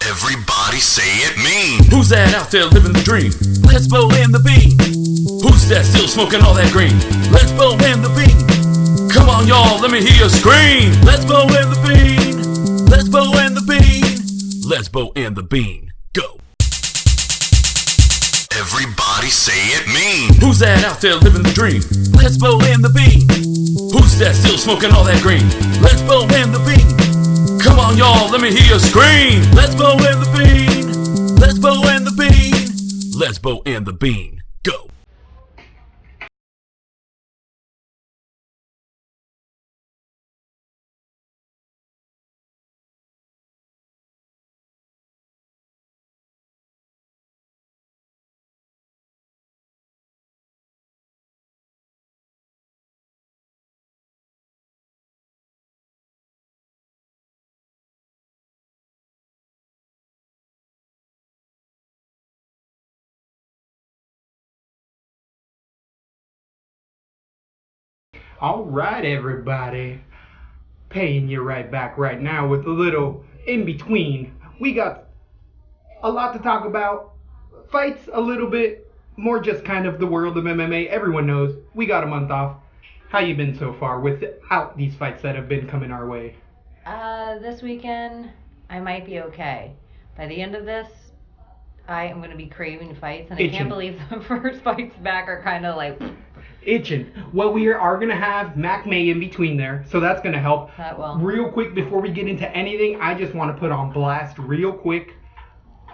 Everybody say it mean. Who's that out there living the dream? Let's Bo and the Bean. Who's that still smoking all that green? Let's Bo and the Bean. Come on, y'all, let me hear you scream. Let's Bo and the Bean. Let's Bo and the Bean. Let's Bo and the Bean. Go. Everybody say it mean. Who's that out there living the dream? Let's Bo and the Bean. Who's that still smoking all that green? Let's Bo and the Bean. Come on, y'all, let me hear you scream. Let's Bo and the Bean. Let's Bo and the Bean. Let's Bo and the Bean. Go. Alright, everybody. Paying you right back right now with a little in between. We got a lot to talk about. Fights a little bit. More just kind of the world of MMA. Everyone knows we got a month off. How you been so far without these fights that have been coming our way? This weekend, I might be okay. By the end of this, I am going to be craving fights, and I can't believe the first fights back are kind of like... itching. Well, we are going to have Mac May in between there, so that's going to help. That will. Real quick, before we get into anything, I just want to put on blast real quick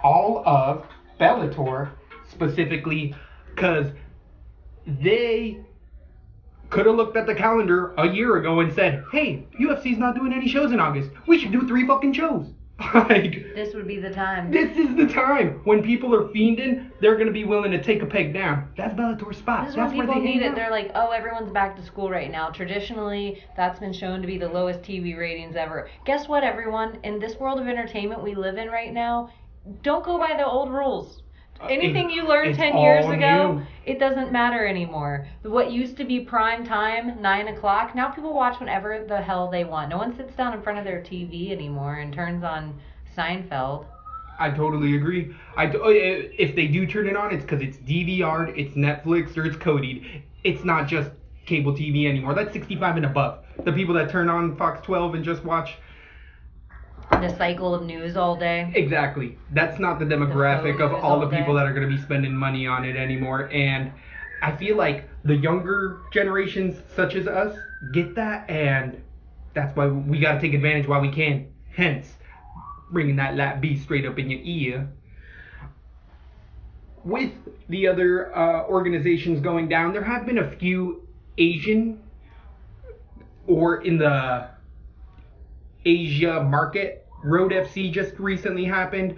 all of Bellator, specifically, because they could have looked at the calendar a year ago and said, hey, UFC's not doing any shows in August. We should do 3 fucking shows. Like, this would be the time. this is the time. When people are fiending, they're going to be willing to take a peg down. That's Bellator's spot. This is That's when where people they need hang it. out. They're like, oh, everyone's back to school right now. Traditionally, that's been shown to be the lowest TV ratings ever. Guess what, everyone? In this world of entertainment we live in right now, don't go by the old rules. Anything you learned 10 years ago, new. it doesn't matter anymore. What used to be prime time, 9 o'clock, now people watch whenever the hell they want. No one sits down in front of their TV anymore and turns on Seinfeld. I totally agree. If they do turn it on, it's because it's DVR'd, it's Netflix, or it's coded. It's not just cable TV anymore. That's 65 and above. The people that turn on Fox 12 and just watch... The cycle of news all day. Exactly. That's not the demographic The of news all the all people day. that are going to be spending money on it anymore. And I feel like the younger generations, such as us, get that, and that's why we got to take advantage while we can. Hence, bringing that lap B straight up in your ear. With the other organizations going down, there have been a few Asian or in the Asia market. Road FC just recently happened.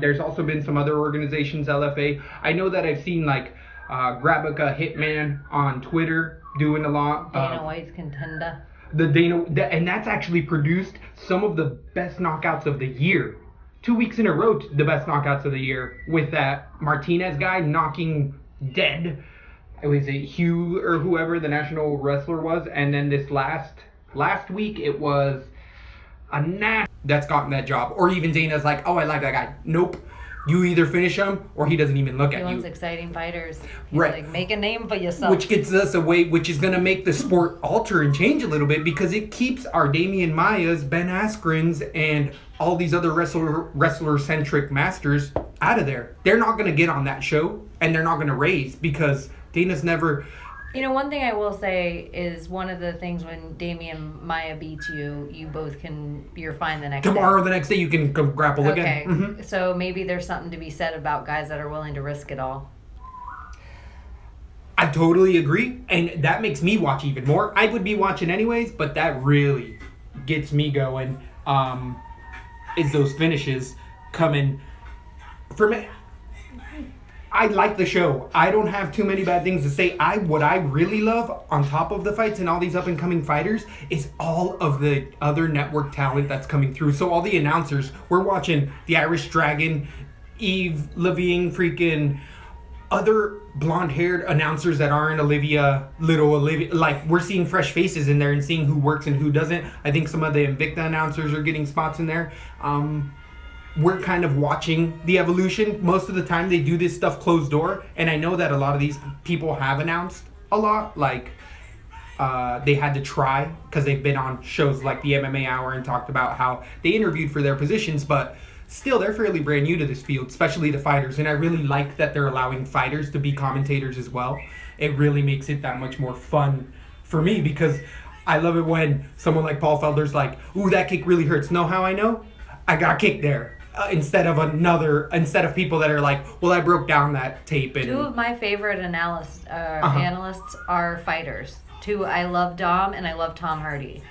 There's also been some other organizations, LFA. I know that I've seen like Grabica Hitman on Twitter doing a lot. Dana White's contender. And that's actually produced some of the best knockouts of the year. 2 weeks in a row, the best knockouts of the year, with that Martinez guy knocking dead. It was Hugh or whoever the national wrestler was, and then this last week it was a that's gotten that job. Or even Dana's like, oh, I like that guy. Nope. You either finish him or he doesn't even look He at wants you. exciting fighters. He's Right. like, make a name for yourself. Which gets us away, which is going to make the sport alter and change a little bit, because it keeps our Damian Maias, Ben Askrens, and all these other wrestler-centric masters out of there. They're not going to get on that show, and they're not going to raise, because Dana's never... You know, one thing I will say is one of the things when Damian Maya beats you, you're fine the next day. Tomorrow, the next day, you can come grapple Okay, again. Mm-hmm. so maybe there's something to be said about guys that are willing to risk it all. I totally agree, and that makes me watch even more. I would be watching anyways, but that really gets me going. Is those finishes coming for me? I like the show. I don't have too many bad things to say. What I really love, on top of the fights and all these up and coming fighters, is all of the other network talent that's coming through. So all the announcers, we're watching the Irish Dragon, Eve Levine, freaking other blonde-haired announcers that aren't little Olivia. Like, we're seeing fresh faces in there and seeing who works and who doesn't. I think some of the Invicta announcers are getting spots in there. we're kind of watching the evolution. Most of the time they do this stuff closed door, and I know that a lot of these people have announced a lot, like they had to try because they've been on shows like the MMA Hour and talked about how they interviewed for their positions, but still they're fairly brand new to this field, especially the fighters, and I really like that they're allowing fighters to be commentators as well. It really makes it that much more fun for me, because I love it when someone like Paul Felder's like, ooh, that kick really hurts. Know how I know? I got kicked there. Instead of people that are like, well, I broke down that tape. And Two of my favorite analysts are fighters. Two, I love Dom and I love Tom Hardy.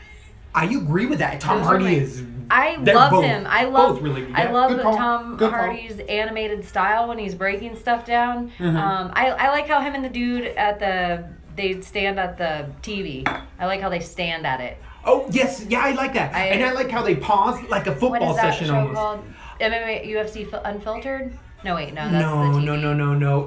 I agree with that. Tom Those are Hardy my- is. I they're love both- him. I both really good. I Yeah, love good call. Tom Good call. Hardy's animated style when he's breaking stuff down. I like how him and the dude they stand at the TV. I like how they stand at it. Oh yes, yeah, I like that, and I like how they pause like a What football is that session show almost. called? MMA UFC Unfiltered? No, wait, no, that's the TV. No.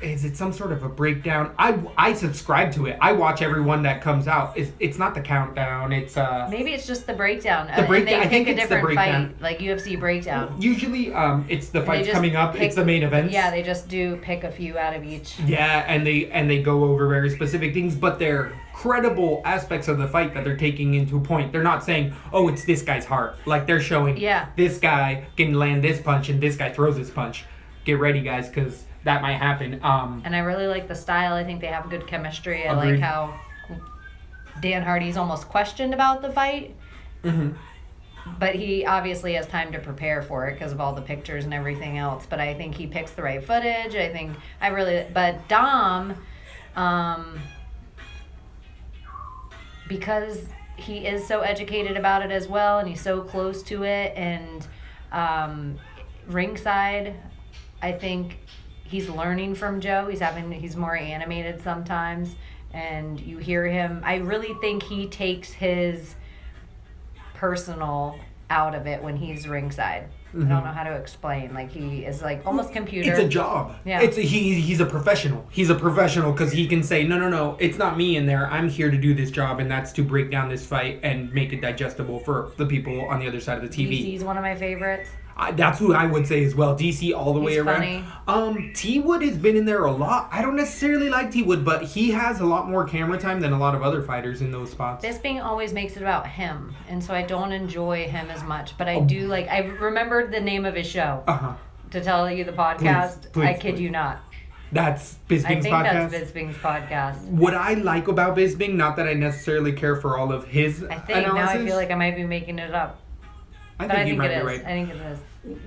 Is it some sort of a breakdown? I subscribe to it. I watch every one that comes out. It's not the countdown. It's Maybe it's just the breakdown. The breakdown- And they I pick think a it's the different breakdown. fight, like UFC breakdown. usually it's the They fights just coming up. pick- It's the main events. Yeah, they just do pick a few out of each. Yeah, and they go over very specific things, but they're credible aspects of the fight that they're taking into point. They're not saying, oh, it's this guy's heart. Like they're showing, Yeah. this guy can land this punch and this guy throws this punch. Get ready, guys, because that might happen. And I really like the style. I think they have good chemistry. I Agreed. like how Dan Hardy's almost questioned about the fight. But he obviously has time to prepare for it because of all the pictures and everything else. But I think he picks the right footage. But Dom, because he is so educated about it as well, and he's so close to it, and ringside, I think he's learning from Joe. He's more animated sometimes, and you hear him. I really think he takes his personal out of it when he's ringside. I don't know how to explain. Like he is like almost computer. It's a job. Yeah. He's a professional. He's a professional because he can say, no, it's not me in there. I'm here to do this job, and that's to break down this fight and make it digestible for the people on the other side of the TV. DC's one of my favorites. That's who I would say as well. DC all the way He's around. T Wood has been in there a lot. I don't necessarily like T Wood, but he has a lot more camera time than a lot of other fighters in those spots. Bisping always makes it about him, and so I don't enjoy him as much. But I do like. I remembered the name of his show to tell you the podcast. Please, I kid you not. That's I Bisping's think podcast. that's Bisping's podcast. What I like about Bisping, not that I necessarily care for all of his I think analysis. now I feel like I might be making it up, I but I you think might it be is. right. I think it is.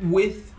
With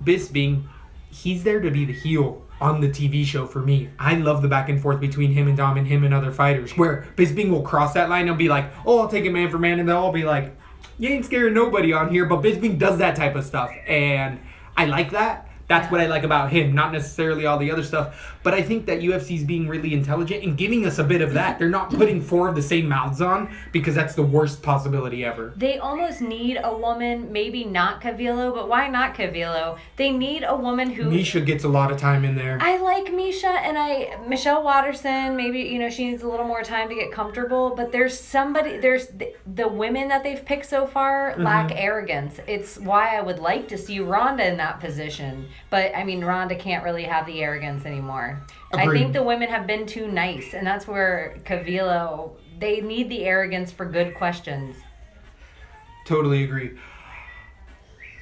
Bisping, he's there to be the heel on the TV show for me. I love the back and forth between him and Dom and him and other fighters, where Bisping will cross that line and be like, oh, I'll take it man for man, and they'll all be like, you ain't scaring nobody on here, but Bisping does that type of stuff, and I like that. That's what I like about him, not necessarily all the other stuff. But I think that UFC's being really intelligent and giving us a bit of that. They're not putting four of the same mouths on, because that's the worst possibility ever. They almost need a woman, maybe not Cavillo, but why not Cavillo? They need a woman who... Misha gets a lot of time in there. I like Misha, and Michelle Watterson, maybe, she needs a little more time to get comfortable, but there's the women that they've picked so far lack arrogance. It's why I would like to see Ronda in that position, but Ronda can't really have the arrogance anymore. Agreed. I think the women have been too nice, and that's where Cavillo, they need the arrogance for good questions. Totally agree.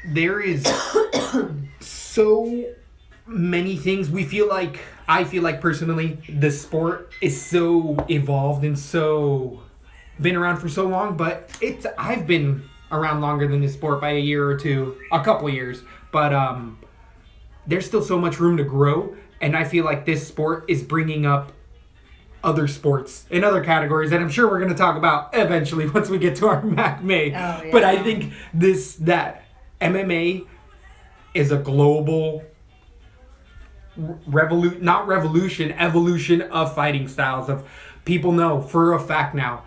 There is so many things. I feel like personally, the sport is so evolved and so been around for so long, but I've been around longer than this sport by a year or two, a couple years, but there's still so much room to grow, and I feel like this sport is bringing up other sports in other categories that I'm sure we're going to talk about eventually once we get to our Mac May. Oh, yeah. But I think that MMA is a global evolution of fighting styles. Of people know for a fact now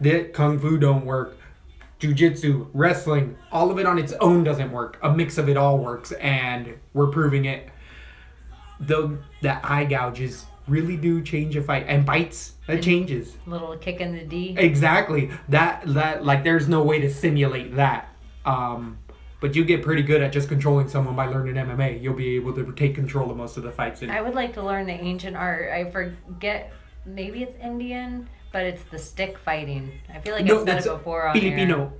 that Kung Fu don't work. Jiu-jitsu, wrestling, all of it on its own doesn't work. A mix of it all works, and we're proving it. Though the eye gouges really do change a fight, and bites, that changes. Little kick in the D. Exactly. That like there's no way to simulate that. but you get pretty good at just controlling someone by learning MMA. You'll be able to take control of most of the fights. I would like to learn the ancient art. I forget, maybe it's Indian, but it's the stick fighting. I feel like I've said it before on Filipino. here.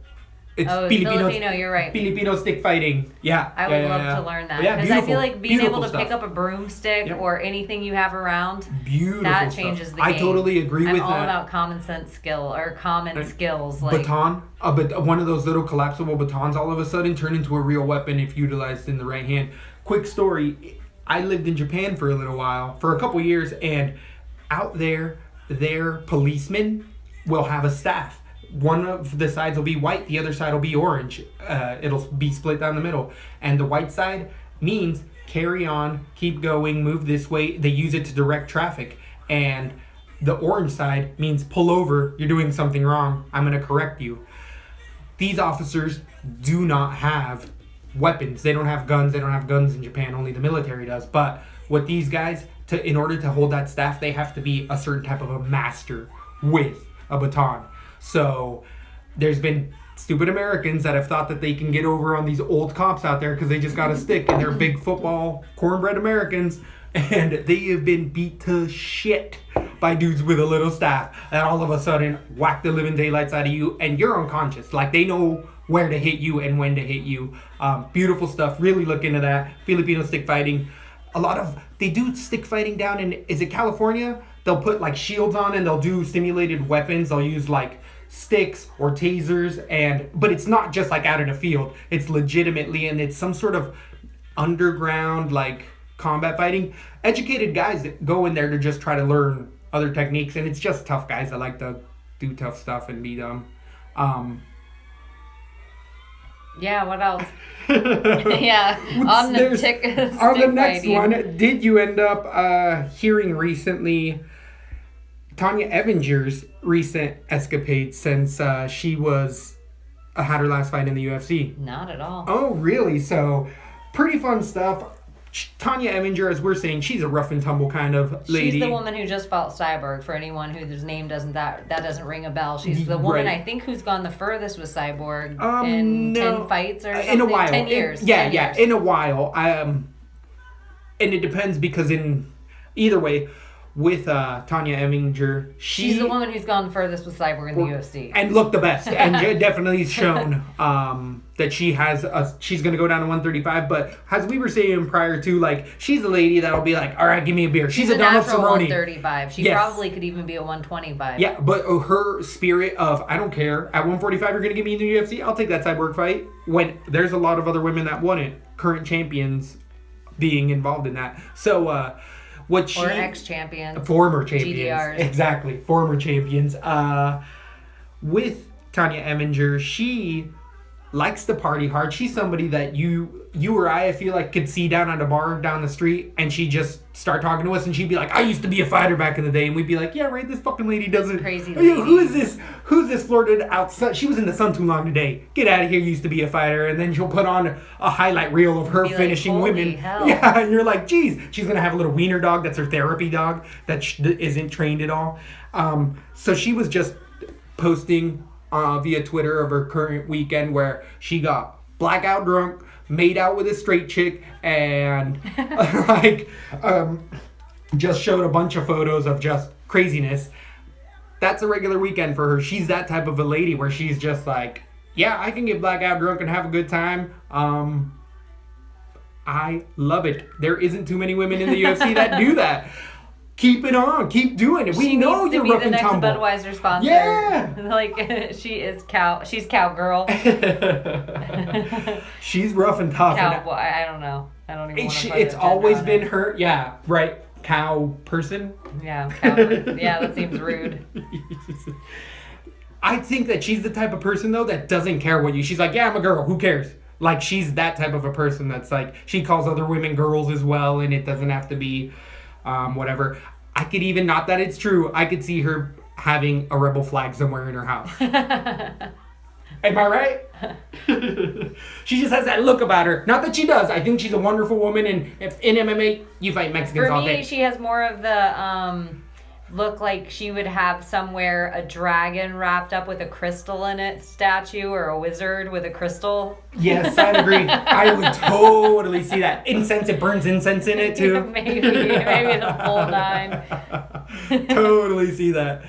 It's Oh, it's Filipino, you're right. Filipino stick fighting. Yeah. I would love to learn that. Yeah, Because I feel beautiful, like being able to beautiful pick stuff. up a broomstick Yep. or anything you have around, Beautiful that stuff. changes the I game. totally agree I'm with all that. about common sense skill or common skills. Like, Baton, one of those little collapsible batons all of a sudden turn into a real weapon if utilized in the right hand. Quick story, I lived in Japan for a little while, for a couple years, and out there, their policemen will have a staff. One of the sides will be white, the other side will be orange. It'll be split down the middle. And the white side means carry on, keep going, move this way. They use it to direct traffic. And the orange side means pull over, you're doing something wrong, I'm going to correct you. These officers do not have weapons. They don't have guns. They don't have guns in Japan. Only the military does. But what these guys, in order to hold that staff, they have to be a certain type of a master with a baton. So there's been stupid Americans that have thought that they can get over on these old cops out there because they just got a stick and they're big football cornbread Americans, and they have been beat to shit by dudes with a little staff, and all of a sudden whack the living daylights out of you and you're unconscious. Like, they know where to hit you and when to hit you. Beautiful stuff. Really look into that. Filipino stick fighting. They do stick fighting down in, is it California? They'll put like shields on and they'll do simulated weapons. They'll use like sticks or tasers, but it's not just like out in a field. It's legitimately, and it's some sort of underground like combat fighting. Educated guys that go in there to just try to learn other techniques, and it's just tough guys that like to do tough stuff and be dumb. yeah, what else? Yeah, on the stick On the next fighting. one, did you end up hearing recently Tanya Evinger's recent escapade since she had her last fight in the UFC? Not at all. Oh, really? So, pretty fun stuff. Tanya Evinger, as we're saying, she's a rough and tumble kind of lady. She's the woman who just fought Cyborg. For anyone whose name that doesn't ring a bell, she's the woman Right. I think who's gone the furthest with Cyborg no. 10 fights or something. In a while. 10 years. 10 Yeah, years. in a while. And it depends because either way, with Tanya Evinger, She's the woman who's gone the furthest with Cyborg in the UFC. and looked the best, and definitely shown that she's gonna go down to 135. But as we were saying prior to, like, she's a lady that'll be like, all right, give me a beer. She's a Donald natural Cerrone. 135. She Yes. probably could even be a 125. Yeah, but her spirit of, I don't care, at 145 you're gonna give me in the UFC, I'll take that Cyborg fight. When there's a lot of other women that won it, current champions being involved in that. So Or ex-champions. former champions, GDRs. exactly, former champions. With Tanya Evinger, she likes to party hard. She's somebody that you or I feel like could see down at a bar down the street, and she'd just start talking to us, and she'd be like, I used to be a fighter back in the day, and we'd be like, yeah, right, this fucking lady doesn't. Crazy Oh, yo, lady. who's this flirted outside? She was in the sun too long today. Get out of here, used to be a fighter. And then she'll put on a highlight reel of her Be like, finishing holy women. hell. Yeah, and you're like, geez, she's gonna have a little wiener dog. That's her therapy dog that isn't trained at all. So she was just posting via Twitter of her current weekend where she got blackout drunk, made out with a straight chick, and just showed a bunch of photos of just craziness. That's a regular weekend for her. She's that type of a lady where she's just like, yeah, I can get blackout drunk and have a good time. I love it. There isn't too many women in the UFC that do that. Keep it on. Keep doing it. We She know needs you're to be rough the and next tumble. Budweiser sponsor. Yeah. Like, she's cowgirl. She's rough and tough. and Cowboy. I don't know. I don't even want to put it's a always gender on been it. her. Yeah, right. Cow person. Yeah, cowgirl. Yeah, that seems rude. I think that she's the type of person though that doesn't care what she's like, yeah, I'm a girl, who cares? Like, she's that type of a person that's like, she calls other women girls as well, and it doesn't have to be whatever. I could even, not that it's true, I could see her having a rebel flag somewhere in her house. Am I right? She just has that look about her. Not that she does. I think she's a wonderful woman, and if in MMA, you fight Mexicans For all me, day. she has more of look like she would have somewhere a dragon wrapped up with a crystal in it statue, or a wizard with a crystal. Yes, I agree. I would totally see that. Incense, it burns incense in it too. maybe the full nine. Totally see that.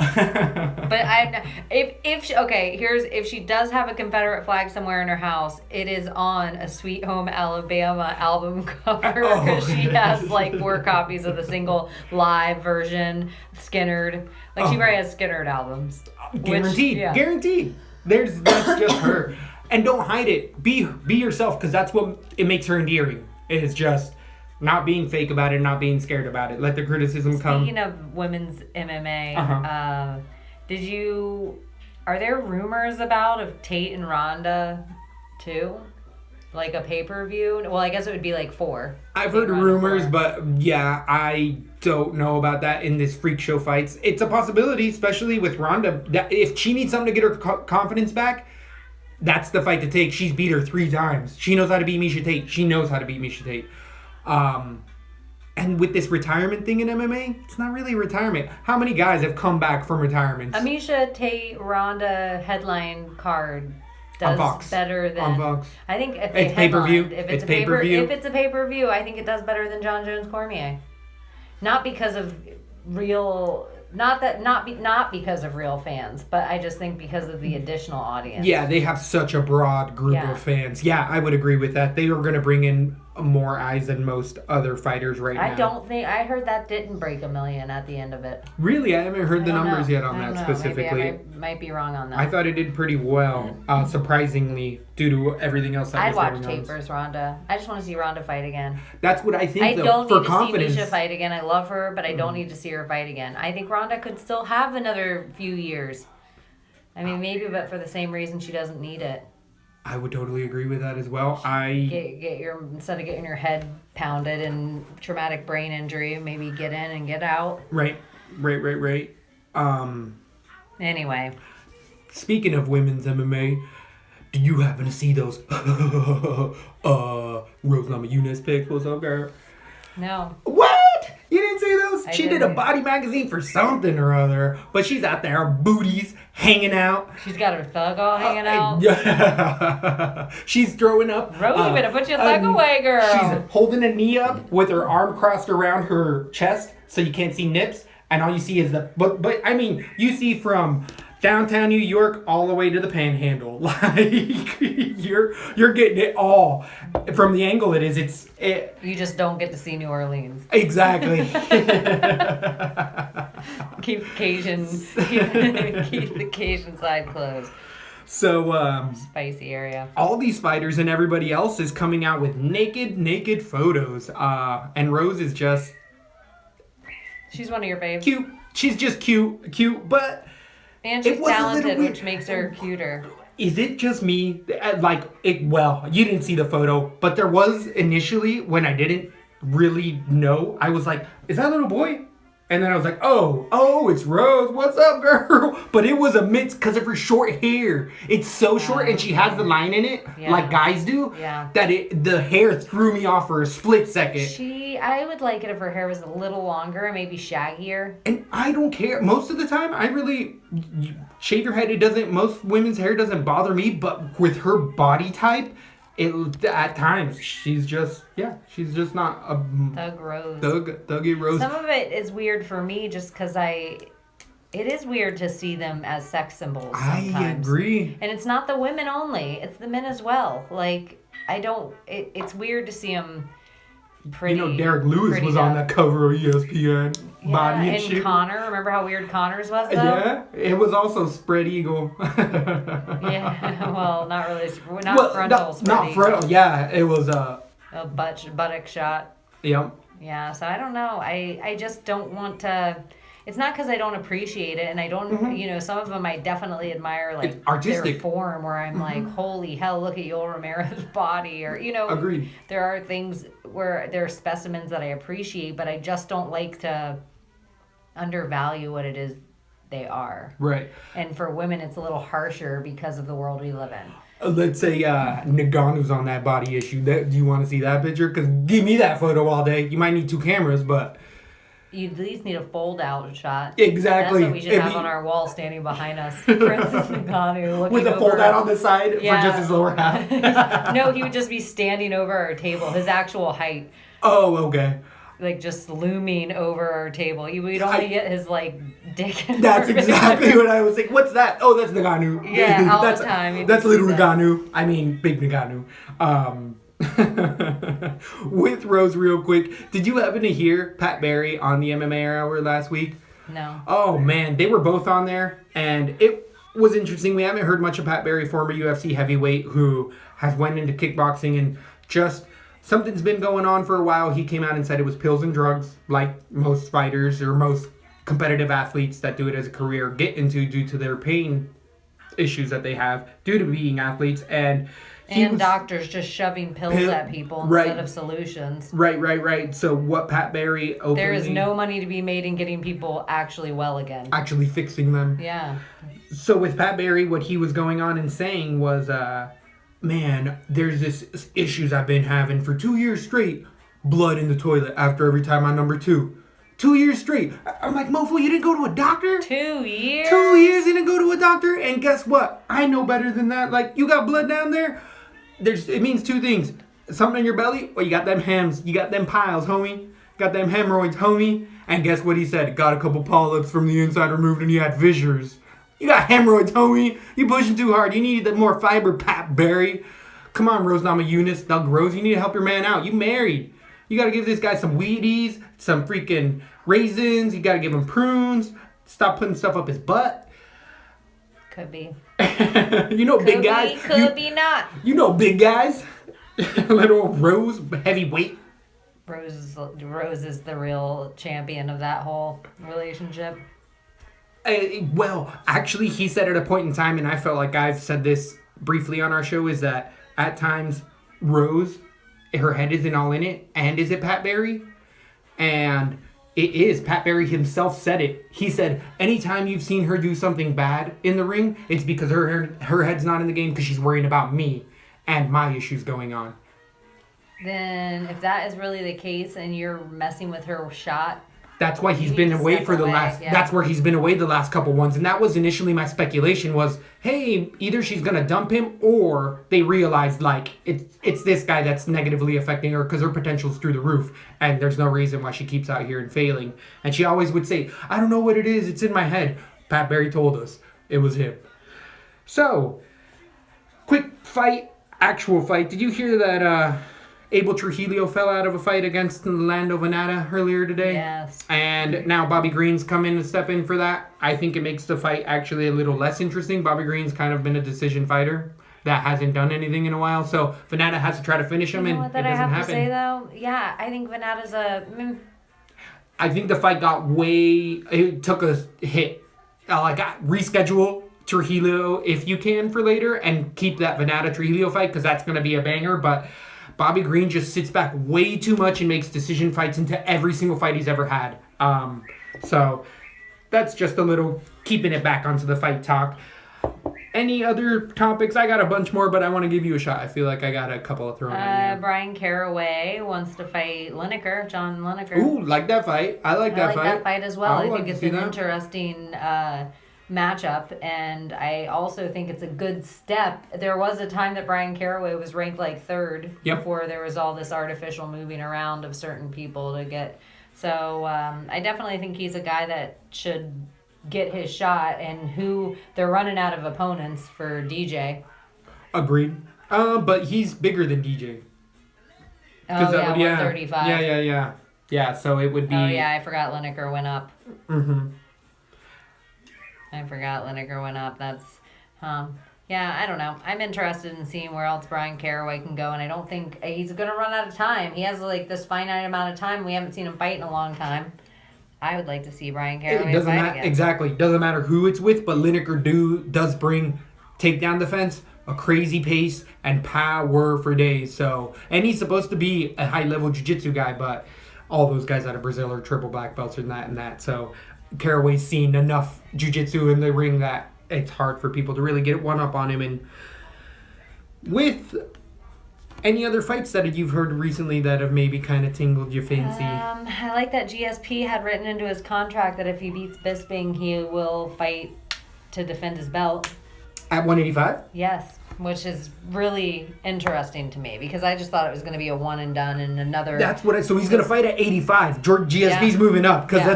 But if she does have a Confederate flag somewhere in her house, it is on a Sweet Home Alabama album cover, because she has like 4 copies of the single live version, Skinnerd. Like she probably has Skinnerd albums. Guaranteed. Guaranteed. That's just her. And don't hide it. Be yourself, because that's what it makes her endearing. It is just not being fake about it, not being scared about it. Let the criticism come. Speaking of women's MMA, are there rumors of Tate and Ronda too? Like a pay-per-view? Well, I guess it would be like 4. I've heard rumors, but yeah, I don't know about that in this freak show fights. It's a possibility, especially with Ronda. That if she needs something to get her confidence back, that's the fight to take. She's beat her 3 times. She knows how to beat Miesha Tate. She knows how to beat Miesha Tate. And with this retirement thing in MMA, it's not really retirement. How many guys have come back from retirement? Miesha Tate Ronda headline card does better than. On Vox. I think if it's pay-per-view. If it's a pay-per-view, I think it does better than John Jones Cormier. Not because of real. Not because of real fans, but I just think because of the additional audience. Yeah, they have such a broad group of fans. Yeah, I would agree with that. They are going to bring in more eyes than most other fighters now. I heard that didn't break 1 million at the end of it. Really? I haven't heard the numbers yet on that specifically. Maybe I might be wrong on that. I thought it did pretty well, surprisingly, due to everything else that I'd was watch going on. Tate versus Ronda. I just want to see Ronda fight again. That's what I think, I don't for need confidence. to see Miesha fight again. I love her, but I don't need to see her fight again. I think Ronda could still have another few years. I mean, maybe, but for the same reason she doesn't need it. I would totally agree with that as well. Instead of getting your head pounded and traumatic brain injury, maybe get in and get out. Right. Anyway. Speaking of women's MMA, do you happen to see those Rose Namajunas pics? What's up, girl? No. What? You didn't see those? She did a didn't. body magazine for something or other, but she's out there, booties hanging out. She's got her thug all hanging out. Yeah. She's throwing up. Rose, you better put your thug away, girl. She's holding a knee up with her arm crossed around her chest so you can't see nips, and all you see is but I mean, you see from downtown New York all the way to the Panhandle. Like you're getting it all from the angle it is. You just don't get to see New Orleans. Exactly. Keep the Cajun side closed. So Spicy area. all these fighters and everybody else is coming out with naked photos. And Rose is just She's one of your faves. cute. She's just cute, but And it she's was a little talented, weird. which makes her cuter. is it just me? Well, you didn't see the photo, but there was initially when I didn't really know, I was like, is that a little boy? And then I was like, oh, it's Rose. What's up, girl? But it was a mix because of her short hair. It's so short, and she has the line in it, like guys do, that the hair threw me off for a split second. I would like it if her hair was a little longer and maybe shaggier. And I don't care. Most of the time, you shave your head. Most women's hair doesn't bother me, but with her body type, at times she's just not a Thug Rose. Thuggy Rose. Some of it is weird for me just because it is weird to see them as sex symbols sometimes. I agree. And it's not the women only, it's the men as well. Like, it's weird to see them pretty. Derek Lewis was on that cover of ESPN. Body and shit. Connor, remember how weird Connor's was though? Yeah, it was also spread eagle. Yeah, well, not really, frontal spread not eagle. frontal. Yeah, it was a buttock shot. Yep. Yeah, so I don't know. I just don't want to. It's not because I don't appreciate it, and I don't. Some of them I definitely admire, like it's artistic their form, where I'm like, holy hell, look at Yoel Romero's body, or Agreed. There are things where there are specimens that I appreciate, but I just don't like to undervalue what it is they are. Right. And for women, it's a little harsher because of the world we live in. Let's say Ngannou's on that body issue. Do you want to see that picture? Because give me that photo all day. You might need 2 cameras, but You at least need a fold-out shot. Exactly. That's what we should have on our wall, standing behind us. Francis Ngannou looking With a over fold out on the side for Yeah. just his lower half. No, he would just be standing over our table, his actual height, Oh, okay. like just looming over our table. We'd only get his like dick. in That's our exactly video. what I was like. What's that? Oh, that's Ngannou. Yeah, all the that's, time. You'd That's see little that. Ngannou. I mean, big Ngannou. With Rose, real quick, did you happen to hear Pat Barry on the MMA Hour last week? No. Oh man, they were both on there, and it was interesting. We haven't heard much of Pat Barry, former UFC heavyweight, who has went into kickboxing, and just something's been going on for a while. He came out and said it was pills and drugs, like most fighters or most competitive athletes that do it as a career get into due to their pain issues that they have due to being athletes, and he And was- doctors just shoving pills at people Right. instead of solutions. Right. So what Pat Barry openly There is no money to be made in getting people actually well again. actually fixing them. Yeah. So with Pat Barry, what he was going on and saying was, man, there's this issues I've been having for 2 years straight. Blood in the toilet after every time I number 2. 2 years straight. I'm like, mofo, you didn't go to a doctor? 2 years? 2 years you didn't go to a doctor? And guess what? I know better than that. Like, you got blood down there? It means 2 things. Something in your belly, or you got them hems. You got them piles, homie. Got them hemorrhoids, homie. And guess what he said? Got a couple polyps from the inside removed and you had fissures. You got hemorrhoids, homie. You pushing too hard. You need more fiber, Pat Barry. Come on, Rose Namajunas, Doug Rose. You need to help your man out. You married. You got to give this guy some Wheaties, some freaking raisins. You got to give him prunes. Stop putting stuff up his butt. Could be. You know, big Could guys. be, could be not. You know, big guys. Little Rose, heavyweight. Rose is the real champion of that whole relationship. Well, actually, he said at a point in time, and I felt like I've said this briefly on our show, is that at times Rose, her head isn't all in it, and is it Pat Barry? And it is. Pat Barry himself said it. He said, anytime you've seen her do something bad in the ring, it's because her head's not in the game because she's worrying about me and my issues going on. Then, if that is really the case and you're messing with her shot, That's why he's You been need to away step for the away, last. yeah. That's where he's been away the last couple ones, and that was initially my speculation was, hey, either she's gonna dump him or they realized like it's this guy that's negatively affecting her because her potential's through the roof, and there's no reason why she keeps out here and failing. And she always would say, I don't know what it is. It's in my head. Pat Barry told us it was him. So, quick fight, actual fight. Did you hear that? Abel Trujillo fell out of a fight against Lando Venata earlier today. yes. And now Bobby Green's come in and step in for that. I think it makes the fight actually a little less interesting. Bobby Green's kind of been a decision fighter that hasn't done anything in a while. So Venata has to try to finish him, You know and what it that doesn't I have happen. to say though? Yeah, I think Venata's I think the fight got it took a hit. Reschedule Trujillo if you can for later and keep that Venata Trujillo fight because that's going to be a banger. But Bobby Green just sits back way too much and makes decision fights into every single fight he's ever had. So that's just a little keeping it back onto the fight talk. Any other topics? I got a bunch more, but I want to give you a shot. I feel like I got a couple of thrown at you. Brian Caraway wants to fight Lineker, John Lineker. Ooh, like that fight. I like I that like fight. that fight as well. I would I like think to it's see an that. interesting matchup, and I also think it's a good step. There was a time that Brian Caraway was ranked like third Yep. before there was all this artificial moving around of certain people to get. So I definitely think he's a guy that should get his shot, and who they're running out of opponents for DJ. Agreed. But he's bigger than DJ. Oh yeah, 135. Yeah, so it would be... Oh yeah, I forgot Lineker went up. Mm-hmm. I forgot Lineker went up. That's, yeah, I don't know. I'm interested in seeing where else Brian Caraway can go, and I don't think he's going to run out of time. He has like this finite amount of time. We haven't seen him fight in a long time. I would like to see Brian It Caraway doesn't fight matter. again. Exactly. Doesn't matter who it's with, but Lineker does bring takedown defense, a crazy pace, and power for days. So, and he's supposed to be a high-level jiu-jitsu guy, but all those guys out of Brazil are triple black belts and that. So, Caraway's seen enough jiu-jitsu in the ring that it's hard for people to really get one up on him. And with Any other fights that you've heard recently that have maybe kind of tingled your fancy? I like that GSP had written into his contract that if he beats Bisping, he will fight to defend his belt. At 185? Yes, which is really interesting to me because I just thought it was going to be a one and done and another. That's what. So he's gonna fight at 85. George GSP's Yeah. moving up because Yeah.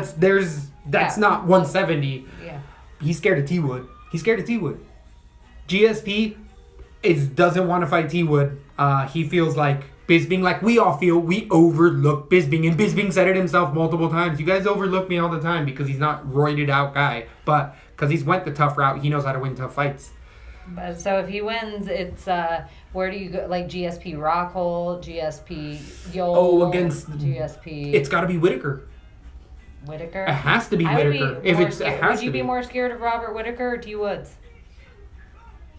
that's Yeah. not 170. Yeah. He's scared of T Wood. He's scared of T Wood. GSP doesn't want to fight T Wood. He feels like Bisping, like we all feel, we overlook Bisping, and Bisping said it himself multiple times. You guys overlook me all the time because he's not roided out guy, but because he's went the tough route, he knows how to win tough fights. But so if he wins, it's where do you go? Like GSP Rockhold, GSP Yoel. Oh, against GSP. It's got to be Whitaker. Whitaker. It has to be I would be Whitaker. If more it's, it scared- has would to you be be more scared of Robert Whitaker or T Woods?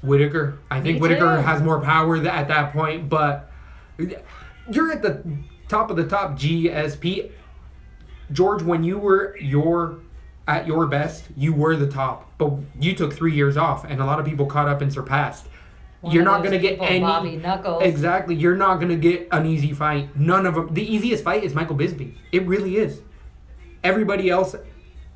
Whitaker. I think Me Whitaker too. has more power at that point, but you're at the top of the top, GSP. George, when you were at your best, you were the top, but you took 3 years off, and a lot of people caught up and surpassed. You're One of not those going to get people, any. Bobby Knuckles. Exactly. You're not going to get an easy fight. None of them. The easiest fight is Michael Bisping. It really is. Everybody else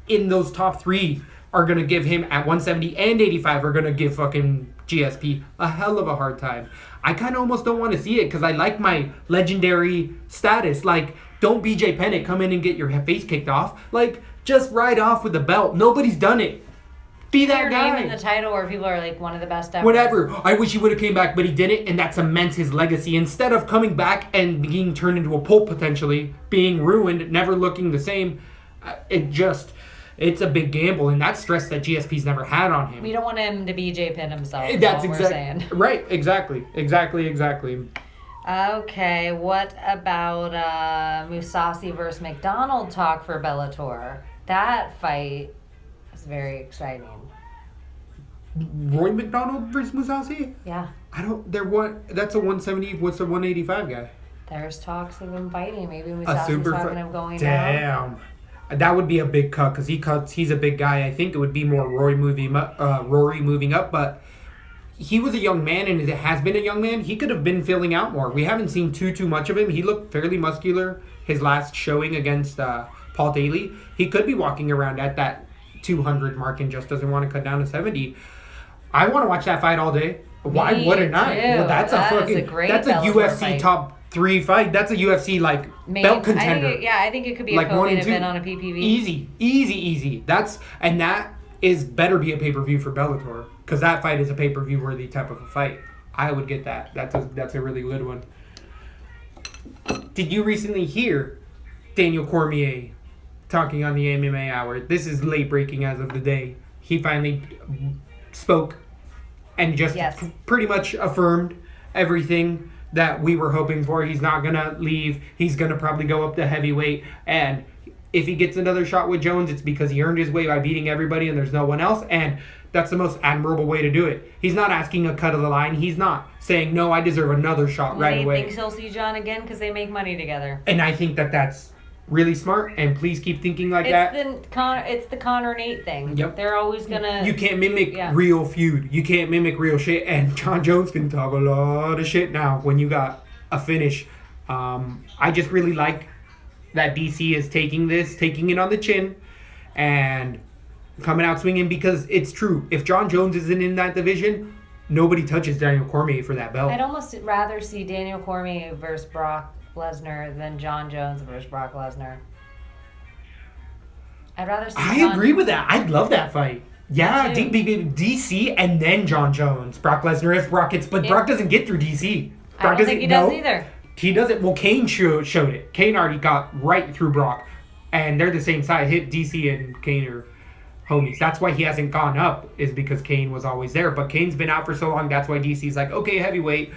in those top three are going to give him at 170 and 85 are going to give fucking GSP a hell of a hard time. I kind of almost don't want to see it because I like my legendary status. Like, don't BJ Penn come in and get your face kicked off. Like, just ride off with the belt. Nobody's done it. Be that Your guy. name in the title where people are like one of the best ever. Whatever. I wish he would have came back, but he didn't, and that cements his legacy. Instead of coming back and being turned into a pulp potentially, being ruined, never looking the same, it's a big gamble, and that's stress that GSP's never had on him. We don't want him to BJ Penn himself. Is That's all we're saying. exactly right. Exactly. Okay, what about Musasi versus McDonald talk for Bellator? That fight is very exciting. Roy McDonald versus Musasi? Yeah, That's a 170. What's a 185 guy? there's talks of him fighting. Maybe A Musasi's super talking fight. him going down. Damn. That would be a big cut because he's a big guy. I think it would be more Rory moving up, but he was a young man and it has been a young man. He could have been filling out more. We haven't seen too much of him. He looked fairly muscular his last showing against Paul Daly. He could be walking around at that 200 mark and just doesn't want to cut down to 70. I want to watch that fight all day. Why Me wouldn't I? too. Well, that's That is a great that's a Bellator UFC fight. top 3 fight. That's a UFC belt contender. I think it could be Like a 1 co-main and 2. event on a PPV. Easy. That is better be a pay-per-view for Bellator because that fight is a pay-per-view worthy type of a fight. I would get that. That's a really good one. Did you recently hear Daniel Cormier talking on the MMA Hour? This is late breaking as of the day. He finally spoke and just Yes. pretty much affirmed everything that we were hoping for. He's not going to leave. He's going to probably go up to heavyweight. And if he gets another shot with Jones, it's because he earned his way by beating everybody and there's no one else. And that's the most admirable way to do it. He's not asking a cut of the line. He's not saying, no, I deserve another shot right He away. thinks he'll see John again because they make money together. And I think that that's really smart. And please keep thinking like that. It's the Connor Nate thing. Yep. They're always gonna. You can't mimic Yeah. real feud. You can't mimic real shit. And John Jones can talk a lot of shit now when you got a finish. I just really like that DC is taking it on the chin, and coming out swinging because it's true. If John Jones isn't in that division, nobody touches Daniel Cormier for that belt. I'd almost rather see Daniel Cormier versus Brock Lesnar than John Jones versus Brock Lesnar. I'd rather see. I agree with that. I'd love that fight. Yeah, Me too. DC and then John Jones, Brock Lesnar. If Brock gets, but Brock doesn't get through DC. I Brock don't think he does either. He doesn't. Well, Kane showed it. Kane already got right through Brock, and they're the same size. Hit DC and Kane are homies. That's why he hasn't gone up, is because Kane was always there. But Kane's been out for so long. That's why DC's like, okay, heavyweight.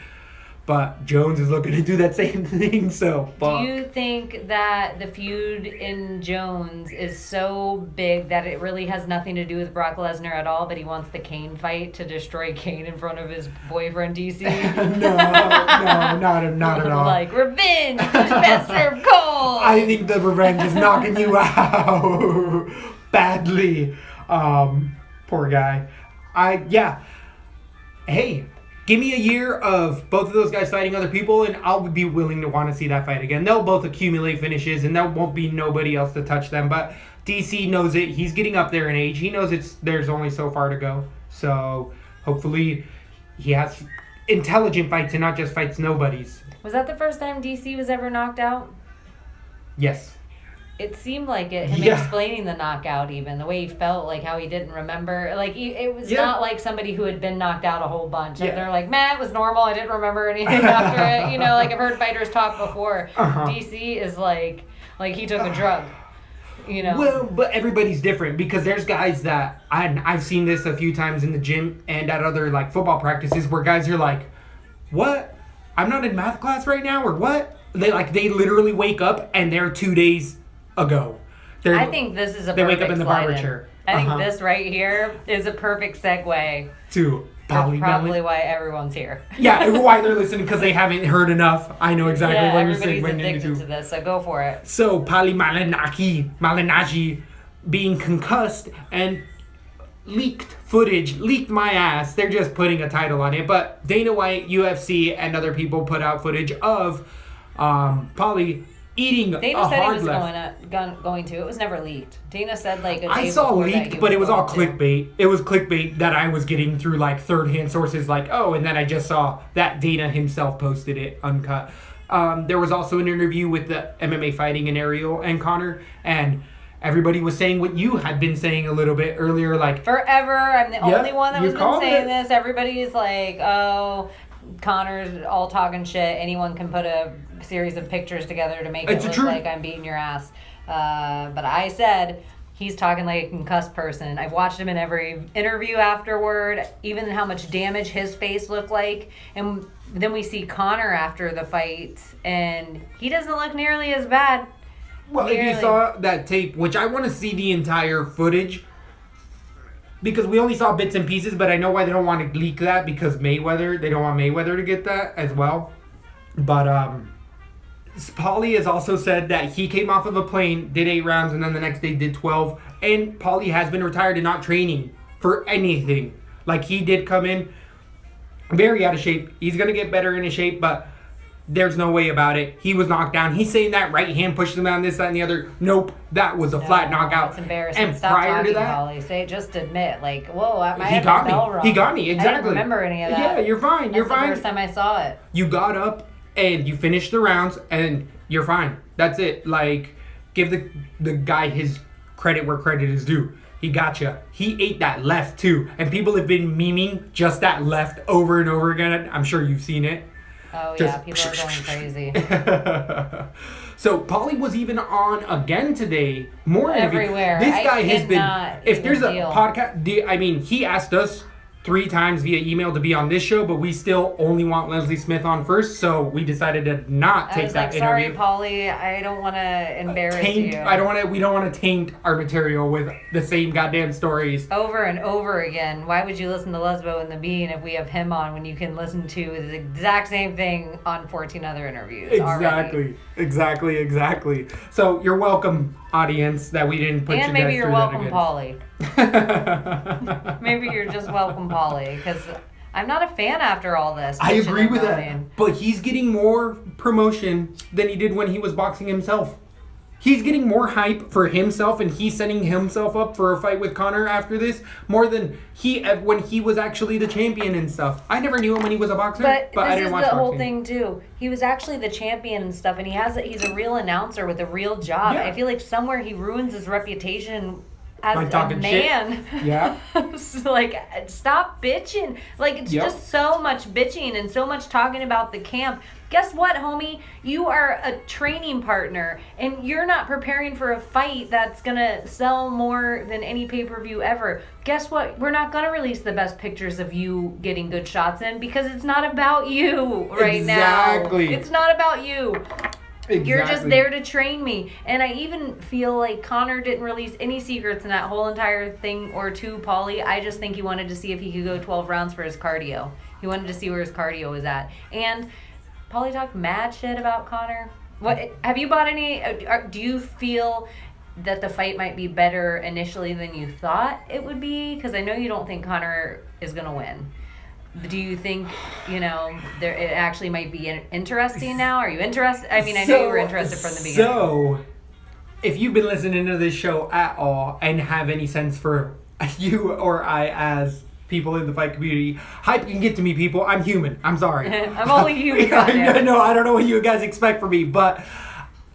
But Jones is looking to do that same thing. So, Do you think that the feud in Jones is so big that it really has nothing to do with Brock Lesnar at all, but he wants the Kane fight to destroy Kane in front of his boyfriend DC? no, not at all. Like, revenge! Best served cold! I think the revenge is knocking you out badly. Poor guy. Hey, give me a year of both of those guys fighting other people, and I'll be willing to want to see that fight again. They'll both accumulate finishes, and there won't be nobody else to touch them. But DC knows it. He's getting up there in age. He knows there's only so far to go. So hopefully he has intelligent fights and not just fights nobodies. Was that the first time DC was ever knocked out? Yes. It seemed like it. Him Yeah. explaining the knockout, even the way he felt, like how he didn't remember. Like it was Yeah. not like somebody who had been knocked out a whole bunch. Like, Yeah. they're like, man, it was normal. I didn't remember anything after it. You know, like I've heard fighters talk before. Uh-huh. DC is like he took a drug. You know. Well, but everybody's different because there's guys that I've seen this a few times in the gym and at other like football practices where guys are like, "What? I'm not in math class right now," or "What?" They literally wake up and they're 2 days ago. I think this is a they perfect wake up in the slide barber in. chair. I think Uh-huh. this right here is a perfect segue. to That's Polly probably Melon. why everyone's here. Yeah, why they're listening because they haven't heard enough. I know exactly Yeah, what you're everybody's saying. addicted to this, so go for it. So Pali Malignaggi being concussed and leaked my ass. They're just putting a title on it. But Dana White, UFC, and other people put out footage of Pali eating Dana a said he hard was left. going to. It was never leaked. Dana said like a day I saw before that leaked, he but it was all going to. clickbait. It was clickbait that I was getting through like third-hand sources like, oh, and then I just saw that Dana himself posted it uncut. There was also an interview with the MMA Fighting and Ariel and Connor, and everybody was saying what you had been saying a little bit earlier, like, Forever, I'm the Yeah, only one that you was been called saying it. this. Everybody's like, oh, Connor's all talking shit. Anyone can put a series of pictures together to make It's it the look truth. like I'm beating your ass. But I said he's talking like a concussed person. I've watched him in every interview afterward, even how much damage his face looked like. And then we see Connor after the fight, and he doesn't look nearly as bad. well, if you Nearly. saw that tape, which I want to see the entire footage, because we only saw bits and pieces, but I know why they don't want to leak that, because they don't want Mayweather to get that as well. But Paulie has also said that he came off of a plane, did 8 rounds, and then the next day did 12. And Paulie has been retired and not training for anything. Like, he did come in very out of shape. He's going to get better in his shape, but there's no way about it. He was knocked down. He's saying that right hand pushed him down, this, that, and the other. Nope, that was a flat knockout. It's embarrassing. And Stop prior talking, to that, Holly. Say, just admit, like, whoa, my he head got bell me. rung. He got me, I exactly. didn't remember any of that. Yeah, you're fine. You're That's fine. the first time I saw it. You got up and you finished the rounds and you're fine. That's it. Like, give the guy his credit where credit is due. He gotcha. He ate that left too. And people have been memeing just that left over and over again. I'm sure you've seen it. Oh, Just- yeah, people are going crazy. So Paulie was even on again today. More interview. Everywhere. This I guy has been. cannot If there's a even deal. podcast, I mean, he asked us 3 times via email to be on this show, but we still only want Leslie Smith on first, so we decided to not I take was that like, sorry, interview. Polly, I don't want to embarrass Taint. you. We don't want to taint our material with the same goddamn stories. Over and over again. Why would you listen to Lesbo and the Bean if we have him on when you can listen to the exact same thing on 14 other interviews already? Exactly. So you're welcome, audience, that we didn't put And you maybe guys you're through welcome, that Polly. again. Maybe you're just welcome, Polly, because I'm not a fan after all this. I bitching agree and with moaning. that. But he's getting more promotion than he did when he was boxing himself. He's getting more hype for himself, and he's setting himself up for a fight with Conor after this more than when he was actually the champion and stuff. I never knew him when he was a boxer, But I this didn't is watch the boxing. whole thing too. He was actually the champion and stuff, and he's a real announcer with a real job. Yeah. I feel like somewhere he ruins his reputation as By a talking shit. man. Yeah. So, like, stop bitching. Like, it's Yep. just so much bitching and so much talking about the camp. Guess what, homie? You are a training partner, and you're not preparing for a fight that's gonna sell more than any pay-per-view ever. Guess what? We're not gonna release the best pictures of you getting good shots in because it's not about you right Exactly. now. It's not about you. You're just Exactly. there to train me. And I even feel like Conor didn't release any secrets in that whole entire thing or two, Paulie. I just think he wanted to see if he could go 12 rounds for his cardio. He wanted to see where his cardio was at. And Paulie talked mad shit about Conor. What have you bought any? Do you feel that the fight might be better initially than you thought it would be? Because I know you don't think Conor is going to win. Do you think, there it actually might be interesting now? Are you interested? I mean, I know you were interested from the beginning. So, if you've been listening to this show at all and have any sense for you or I as people in the fight community, hype can get to me, people. I'm human. I'm sorry. I'm only human. Goddamn. No, I don't know what you guys expect from me, but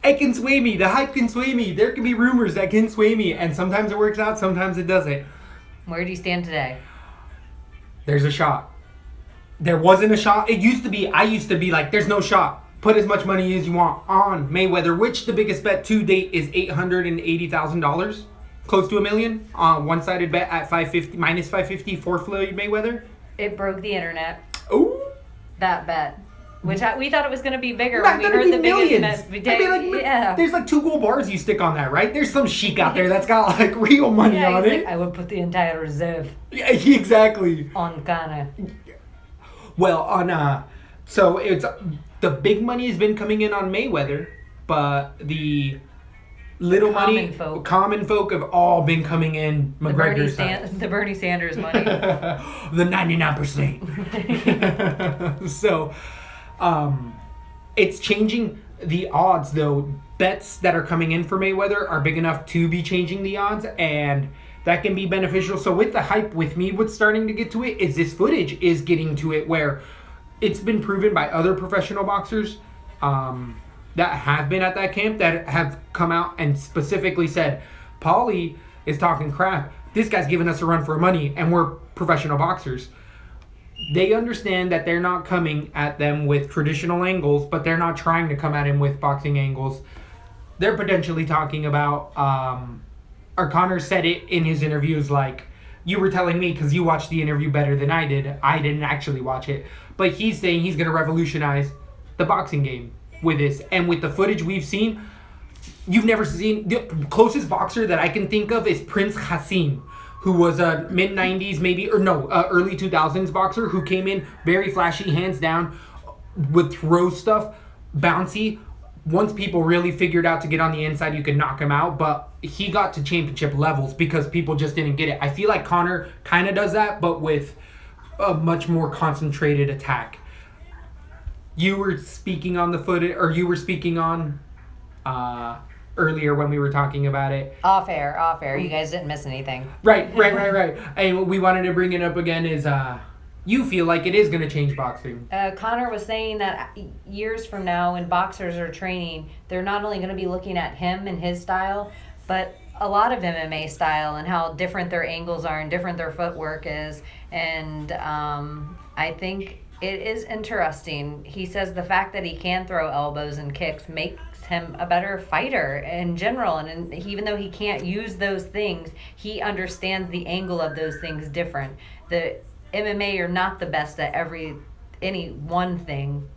it can sway me. The hype can sway me. There can be rumors that can sway me, and sometimes it works out, sometimes it doesn't. Where do you stand today? There's a shot. There wasn't a shot. I used to be like, there's no shot. Put as much money as you want on Mayweather, which the biggest bet to date is $880,000. Close to $1 million. One-sided bet at minus 550 for Floyd Mayweather. It broke the internet. Ooh. That bet. Which we thought it was going to be bigger Not when we gonna heard be the millions. biggest I mean, yeah. There's like 2 gold bars you stick on that, right? There's some sheik out there that's got like real money Yeah, on he's it. like, I would put the entire reserve Yeah, exactly. on Connor. Well, so it's the big money has been coming in on Mayweather, but the little common folk have all been coming in McGregor's side. The Bernie Sanders money. The 99%. So, it's changing the odds though. Bets that are coming in for Mayweather are big enough to be changing the odds, and that can be beneficial. So with the hype, with me, what's starting to get to it is this footage is getting to it where it's been proven by other professional boxers that have been at that camp that have come out and specifically said, Paulie is talking crap. This guy's giving us a run for money, and we're professional boxers. They understand that they're not coming at them with traditional angles, but they're not trying to come at him with boxing angles. They're potentially talking about... or Connor said it in his interviews, like, you were telling me because you watched the interview better than I did. I didn't actually watch it. But he's saying he's going to revolutionize the boxing game with this. And with the footage we've seen, you've never seen... The closest boxer that I can think of is Prince Hassim, who was a mid-90s, early 2000s boxer who came in very flashy, hands down, would throw stuff, bouncy. Once people really figured out to get on the inside, you could knock him out. But he got to championship levels because people just didn't get it. I feel like Connor kind of does that, but with a much more concentrated attack. You were speaking on the footage, or you were speaking on earlier when we were talking about it. Off air. You guys didn't miss anything. Right. And we wanted to bring it up again is... you feel like it is going to change boxing. Connor was saying that years from now, when boxers are training, they're not only going to be looking at him and his style, but a lot of MMA style and how different their angles are and different their footwork is. And I think it is interesting. He says the fact that he can throw elbows and kicks makes him a better fighter in general. And even though he can't use those things, he understands the angle of those things different. The MMA, you're not the best at any one thing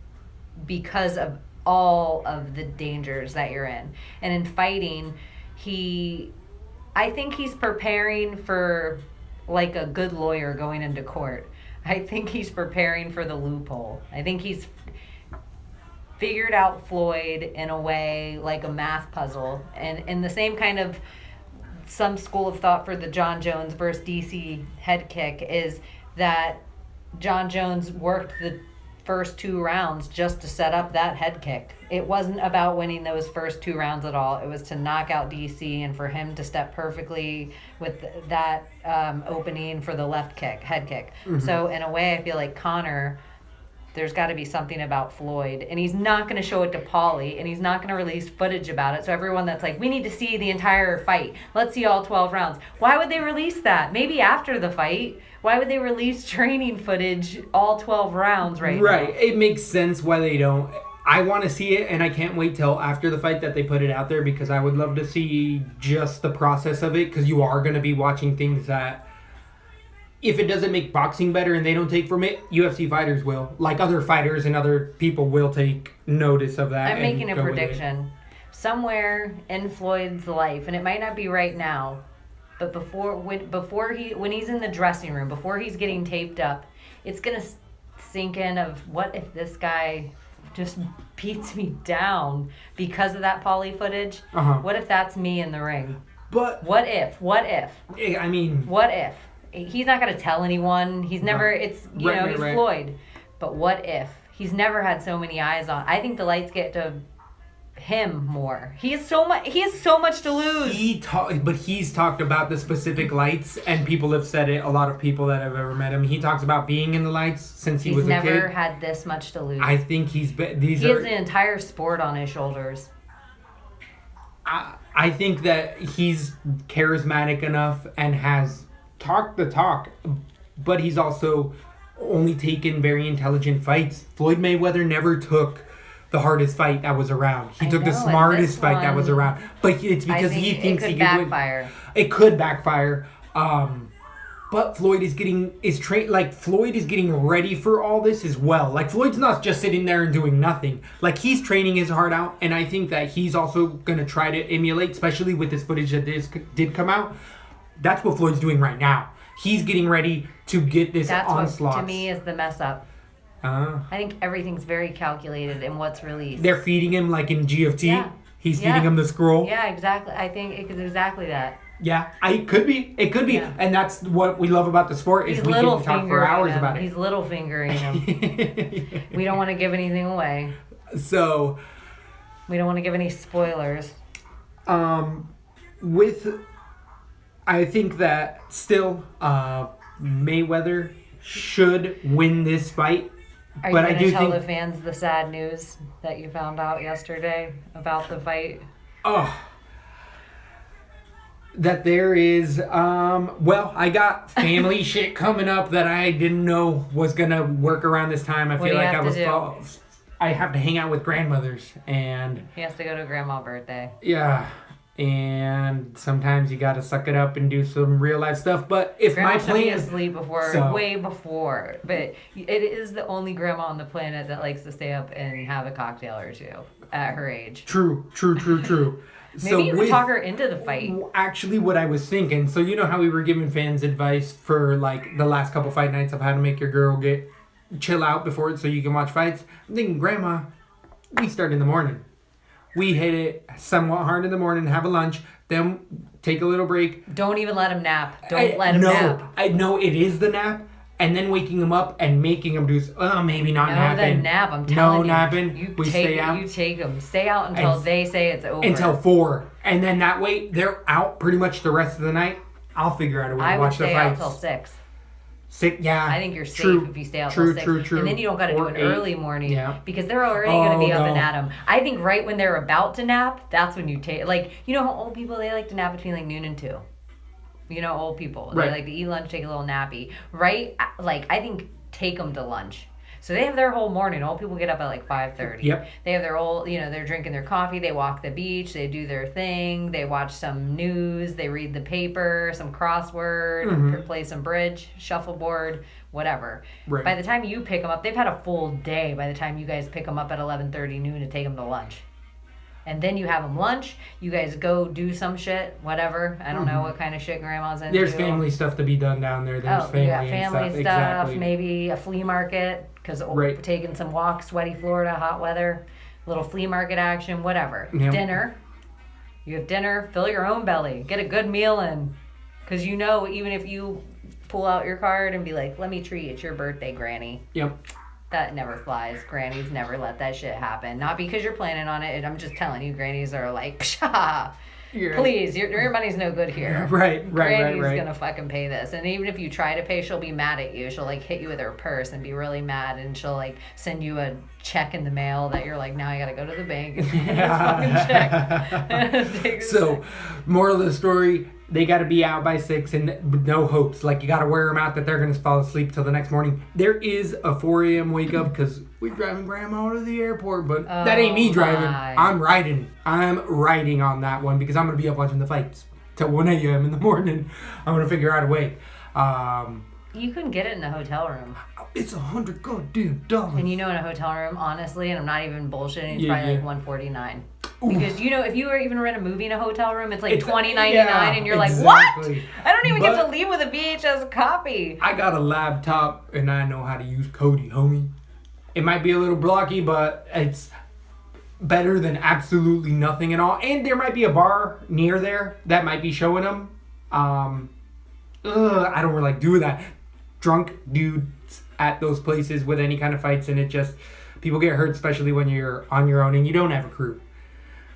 because of all of the dangers that you're in. And in fighting, I think he's preparing for like a good lawyer going into court. I think he's preparing for the loophole. I think he's figured out Floyd in a way like a math puzzle. And in the same kind of some school of thought for the John Jones versus DC head kick is that John Jones worked the first 2 rounds just to set up that head kick. It wasn't about winning those first 2 rounds at all. It was to knock out DC and for him to step perfectly with that opening for the head kick. Mm-hmm. So in a way, I feel like Connor, there's got to be something about Floyd, and he's not going to show it to Paulie, and he's not going to release footage about it. So everyone that's like, we need to see the entire fight. Let's see all 12 rounds. Why would they release that? Maybe after the fight. Why would they release training footage all 12 rounds right now? Right. It makes sense why they don't. I want to see it, and I can't wait till after the fight that they put it out there because I would love to see just the process of it because you are going to be watching things that if it doesn't make boxing better and they don't take from it, UFC fighters will. Like other fighters and other people will take notice of that. I'm making a prediction. Somewhere in Floyd's life, and it might not be right now, but when he's in the dressing room, before he's getting taped up, it's going to sink in of what if this guy just beats me down because of that Paulie footage? Uh-huh. What if that's me in the ring? But What if? I mean... What if? he's not going to tell anyone. He's never, Right. it's, Right, he's right. Floyd. But what if? He's never had so many eyes on. I think the lights get to him more. He has so much to lose. But he's talked about the specific lights, and people have said it. A lot of people that have ever met him, he talks about being in the lights since he He's was a never kid. had this much to lose. I think he's been. He has the entire sport on his shoulders. I think that he's charismatic enough and has talked the talk, but he's also only taken very intelligent fights. Floyd Mayweather never took the hardest fight that was around. He I took the know, and smartest this fight that was one, around. But it's because he thinks he can win. backfire. It could backfire. But Floyd is getting Floyd is getting ready for all this as well. Like, Floyd's not just sitting there and doing nothing. Like, he's training his heart out, and I think that he's also gonna try to emulate, especially with this footage that did come out. That's what Floyd's doing right now. He's getting ready to get this That's onslaught. what, to me, is the mess up. I think everything's very calculated in what's released. They're feeding him like in GFT. Yeah. He's Yeah. feeding him the scroll. Yeah, exactly. I think it is exactly that. Yeah, it could be. It could be, Yeah. and that's what we love about the sport is He's we get little to talk for fingering hours him. about it. He's little fingering him. We don't want to give anything away. So, We don't want to give any spoilers. I think that still Mayweather should win this fight. Are But you I going do to tell think- the fans the sad news that you found out yesterday about the fight? Oh, that there is I got family shit coming up that I didn't know was gonna work around this time. I What feel do you like have I to was do? I have to hang out with grandmothers, and He has to go to grandma's birthday. yeah, and sometimes you gotta suck it up and do some real life stuff. But if Grandma my should be plan asleep before, So- way before. But it is the only grandma on the planet that likes to stay up and have a cocktail or two at her age. True. Maybe you could talk her into the fight. Actually, what I was thinking, so you know how we were giving fans advice for like the last couple fight nights of how to make your girl chill out before so you can watch fights. I'm thinking, Grandma, we start in the morning. We hit it somewhat hard in the morning, have a lunch, then take a little break. Don't even let him nap. Don't let him no, nap. I know it is the nap, and then waking him up and making him do. Maybe not No, napping. the nap. I'm telling you. No napping. You We take, stay out. You take them. Stay out until And- they say it's over. Until 4, and then that way they're out pretty much the rest of the night. I'll figure out a way I to would watch the stay out fights. till 6. 6, yeah. I think you're safe true, if you stay out true, till 6. True. And then you don't got to do Or an 8. early morning Yeah. because they're already going to be up no. and at 'em. I think right when they're about to nap, that's when you take, like, you know how old people, they like to nap between like noon and 2. You know, old people. Right. They like to eat lunch, take a little nappy. Right? Like, I think take them to lunch. So they have their whole morning. Old people get up at like 5:30. Yep. They have their whole, they're drinking their coffee. They walk the beach. They do their thing. They watch some news. They read the paper, some crossword, play some bridge, shuffleboard, whatever. Right. By the time you pick them up, they've had a full day by the time you guys pick them up at 11:30 noon to take them to lunch. And then you have them lunch. You guys go do some shit, whatever. I don't know what kind of shit grandma's into. There's family stuff to be done down there. There's Oh, family, you got and family stuff. stuff, Exactly. maybe a flea market, because Right. taking some walks, sweaty Florida, hot weather, little flea market action, whatever. Yep. Dinner. You have dinner, fill your own belly, get a good meal in. Because even if you pull out your card and be like, let me treat, it's your birthday, Granny. Yep. That never flies. Grannies never let that shit happen. Not because you're planning on it. I'm just telling you, grannies are like, pshaw. Please, your money's no good here. Right. Granny's gonna fucking pay this, and even if you try to pay, she'll be mad at you. She'll like hit you with her purse and be really mad, and she'll like send you a check in the mail that you're like, now I gotta go to the bank and pay this fucking check. Take this So, check. moral of the story, they got to be out by 6 and no hopes. Like, you got to wear them out that they're going to fall asleep till the next morning. There is a 4 a.m. wake up because we're driving Grandma to the airport, but that ain't me driving. my. I'm riding on that one because I'm going to be up watching the fights till 1 a.m. in the morning. I'm going to figure out a way. You couldn't get it in a hotel room. It's $100 goddamn dollars. And in a hotel room, honestly, and I'm not even bullshitting, it's Yeah, probably yeah. like $149. Because if you were even rent a movie in a hotel room, it's like It's- $20.99, yeah, and you're like, exactly. what? I don't even get But- to leave with a VHS copy. I got a laptop and I know how to use Kodi, homie. It might be a little blocky, but it's better than absolutely nothing at all. And there might be a bar near there that might be showing them. I don't really like do that. Drunk dudes at those places with any kind of fights, and it just, people get hurt, especially when you're on your own and you don't have a crew.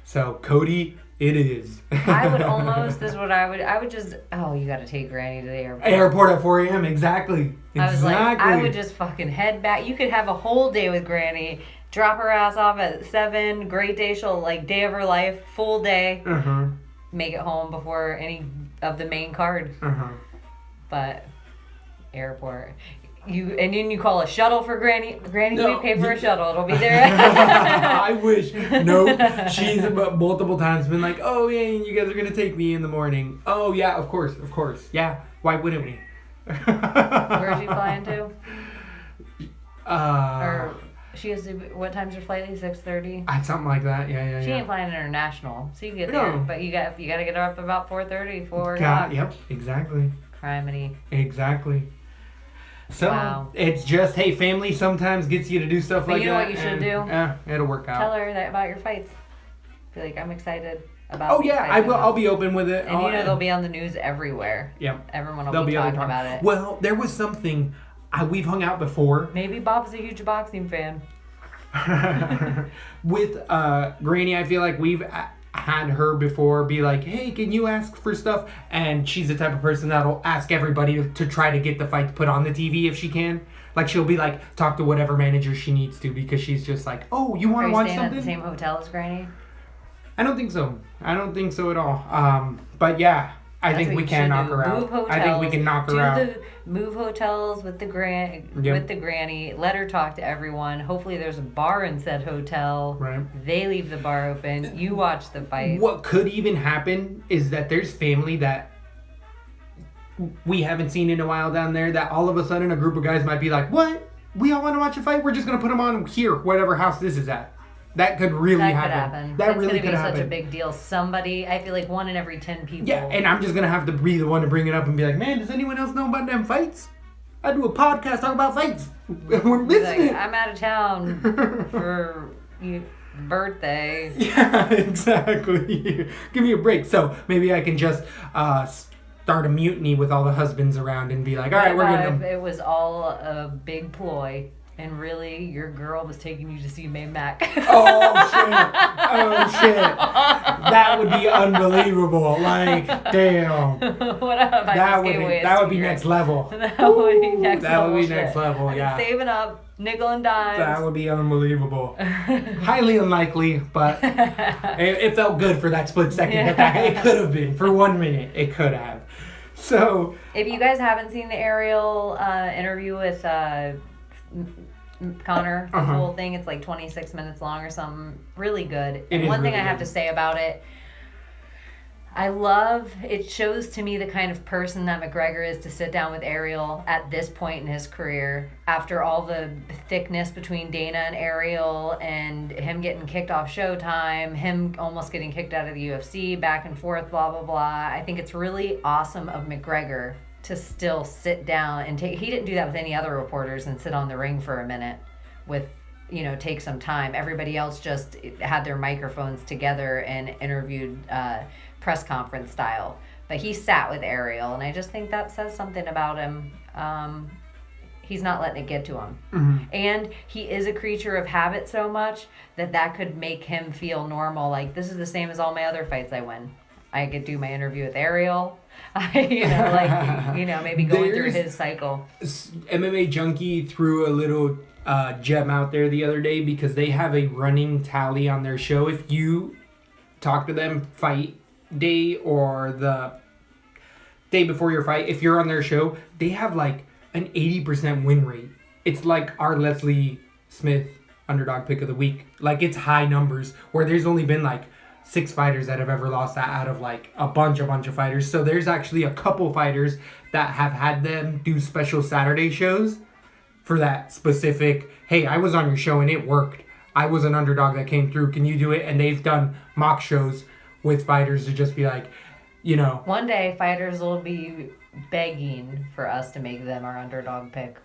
So Cody, it is. I would almost, this is what I would just, you gotta take Granny to the airport. Airport at 4 a.m. Exactly. I was like, I would just fucking head back. You could have a whole day with Granny, drop her ass off at 7, great day, she'll, like, day of her life, full day, make it home before any of the main card. But, airport. And then you call a shuttle for Granny. Granny, No. we pay for a shuttle. It'll be there. I wish. No, she's multiple times been like, oh yeah, you guys are gonna take me in the morning. Oh yeah, of course. Yeah, why wouldn't we? Where's she flying to? Uh, Or she has to, what time's her flight? 6:30. Something like that. Yeah. She ain't flying international, so you can get No. there. But you got to get her up about 4:30, 4 God, o'clock. yep, exactly. Criminy. Exactly. So Wow. it's just, hey, family sometimes gets you to do stuff But like you know that. what you should and, do? Yeah, it'll work out. Tell her that about your fights. Be like, I'm excited about. Oh these yeah, fights I will. and I'll be open with it. And you know they'll be on the news everywhere. Yep. Everyone will There'll be be other talking about it. Well, there was something. We've hung out before Maybe Bob's a huge boxing fan. with Granny. I feel like we've had her before be like, hey, can you ask for stuff? And she's the type of person that'll ask everybody to try to get the fight put on the TV if she can. Like, she'll be like, talk to whatever manager she needs to, because she's just like, oh, you want Are to you watch staying something? at the same hotel as Granny? I don't think so. I don't think so at all. But yeah, I That's think what we you can should knock do. her out. Move hotels, I think we can knock her out. Move hotels with the Granny. Let her talk to everyone. Hopefully, there's a bar in said hotel. Right. They leave the bar open. You watch the fight. What could even happen is that there's family that we haven't seen in a while down there, that all of a sudden a group of guys might be like, what? We all want to watch a fight? We're just going to put them on here, whatever house this is at. That could really That happen. could happen. That It's really gonna could be happen. such a big deal. Somebody, I feel like 1 in every 10 people. Yeah, and I'm just going to have to be the one to bring it up and be like, man, does anyone else know about them fights? I do a podcast talking about fights. We're He's listening. like, I'm out of town for your birthday. Yeah, exactly. Give me a break. So maybe I can just start a mutiny with all the husbands around and be like, all right, we're What getting if them. it was all a big ploy, and really your girl was taking you to see May Mac? Oh shit. That would be unbelievable. Like, damn. What if I That just would gave be away a that would be secret? next level. That would be next That level. would be shit. next level, I've been yeah. saving up nickel and dimes. That would be unbelievable. Highly unlikely, but it felt good for that split second. Yeah. It could have been. For 1 minute, it could have. So, If you guys haven't seen the Ariel interview with Connor, the whole thing, it's like 26 minutes long or something. Really good. It And is one thing really I have good. to say about it, I love, it shows to me the kind of person that McGregor is to sit down with Ariel at this point in his career, after all the thickness between Dana and Ariel, and him getting kicked off Showtime, him almost getting kicked out of the UFC, back and forth, blah, blah, blah. I think it's really awesome of McGregor to still sit down and take, he didn't do that with any other reporters and sit on the ring for a minute with, take some time. Everybody else just had their microphones together and interviewed press conference style. But he sat with Ariel, and I just think that says something about him. He's not letting it get to him. And he is a creature of habit so much that could make him feel normal. Like, this is the same as all my other fights I win. I could do my interview with Ariel. Maybe going through There's- his cycle. MMA Junkie threw a little gem out there the other day, because they have a running tally on their show. If you talk to them fight day or the day before your fight, if you're on their show, they have like an 80% win rate. It's like our Leslie Smith underdog pick of the week. Like, it's high numbers, where there's only been like 6 fighters that have ever lost that out of like a bunch of fighters. So there's actually a couple fighters that have had them do special Saturday shows for that specific, hey, I was on your show and it worked. I was an underdog that came through. Can you do it? And they've done mock shows with fighters to just be like, One day, fighters will be begging for us to make them our underdog pick.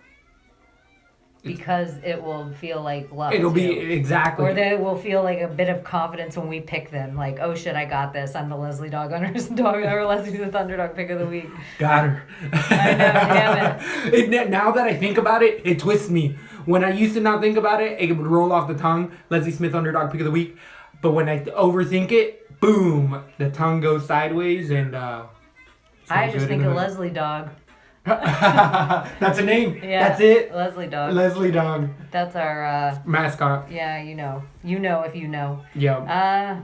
because it will feel like love. It'll be too. exactly. Or they will feel like a bit of confidence when we pick them. Like, oh shit, I got this. I'm the Leslie Dog dog, or Leslie the Thunderdog pick of the week. Got her. I know, damn it. Now that I think about it, it twists me. When I used to not think about it, it would roll off the tongue. Leslie Smith Underdog Pick of the Week. But when I overthink it, boom, the tongue goes sideways and. I just think of Leslie Dog. That's a name. Yeah, That's it. Leslie Dog. Leslie Dog. That's our Mascot. yeah, you know. You know if you know. Yeah.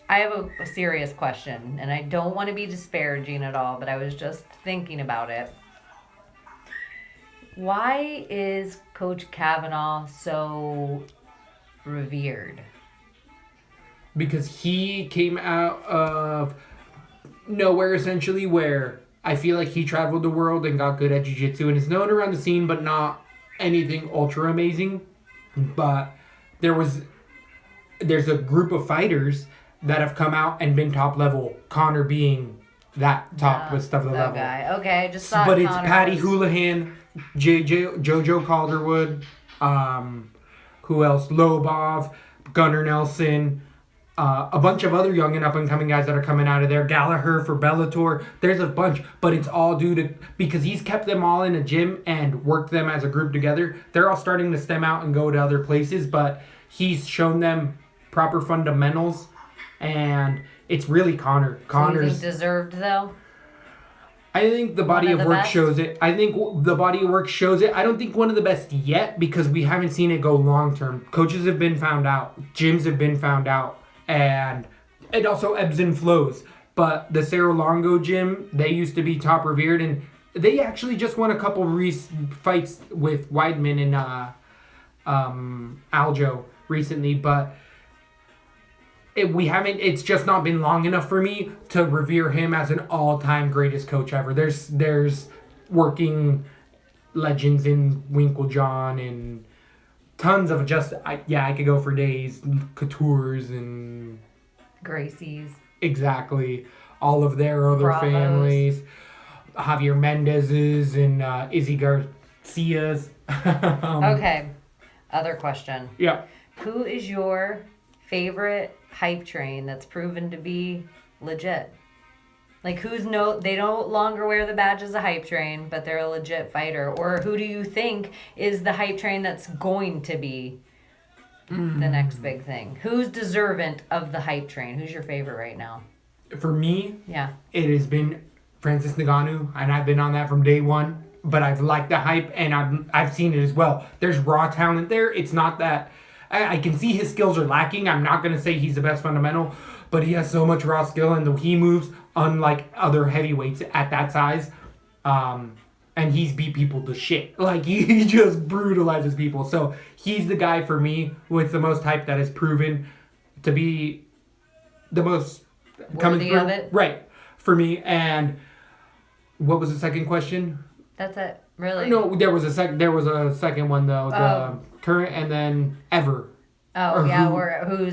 I have a serious question, and I don't want to be disparaging at all, but I was just thinking about it. Why is Coach Kavanaugh so revered? Because he came out of nowhere, essentially, where I feel like he traveled the world and got good at jiu-jitsu and is known around the scene, but not anything ultra amazing. But there's a group of fighters that have come out and been top level. Connor being that top of the level. Guy. Okay, just thought But it's Connor Patty was... Houlihan, JoJo Calderwood, who else? Lobov, Gunnar Nelson, a bunch of other young and up-and-coming guys that are coming out of there. Gallagher for Bellator. There's a bunch, but it's all due to... Because he's kept them all in a gym and worked them as a group together. They're all starting to stem out and go to other places, but he's shown them proper fundamentals, and it's really Connor. Connor's... So you think deserved, though? I think the body of work shows it. I think the body of work shows it. I don't think one of the best yet because we haven't seen it go long-term. Coaches have been found out. Gyms have been found out. And it also ebbs and flows. But the Cerro Longo gym, they used to be top revered, and they actually just won a couple fights with Weidman and Aljo recently. But it's just not been long enough for me to revere him as an all-time greatest coach ever. There's working legends in Winklejohn and tons of I could go for days. Coutures and Gracie's. Exactly. All of their other Bravos. families. Javier Mendez's and Izzy Garcia's. Okay. Other question. Yeah. Who is your favorite hype train that's proven to be legit? Like, they no longer wear the badge as a hype train, but they're a legit fighter. Or who do you think is the hype train that's going to be the next big thing? Who's deserving of the hype train? Who's your favorite right now? For me, Yeah. it has been Francis Ngannou, and I've been on that from day one. But I've liked the hype, and I've seen it as well. There's raw talent there. It's not that... I can see his skills are lacking. I'm not going to say he's the best fundamental, but he has so much raw skill, and the way he moves, unlike other heavyweights at that size, and he's beat people to shit. Like, he just brutalizes people. So he's the guy for me with the most hype that has proven to be the most Worthy of it? Right, for me. And what was the second question? That's it. Really? No, there was a second one though. The current and then ever. Oh, Or yeah, who-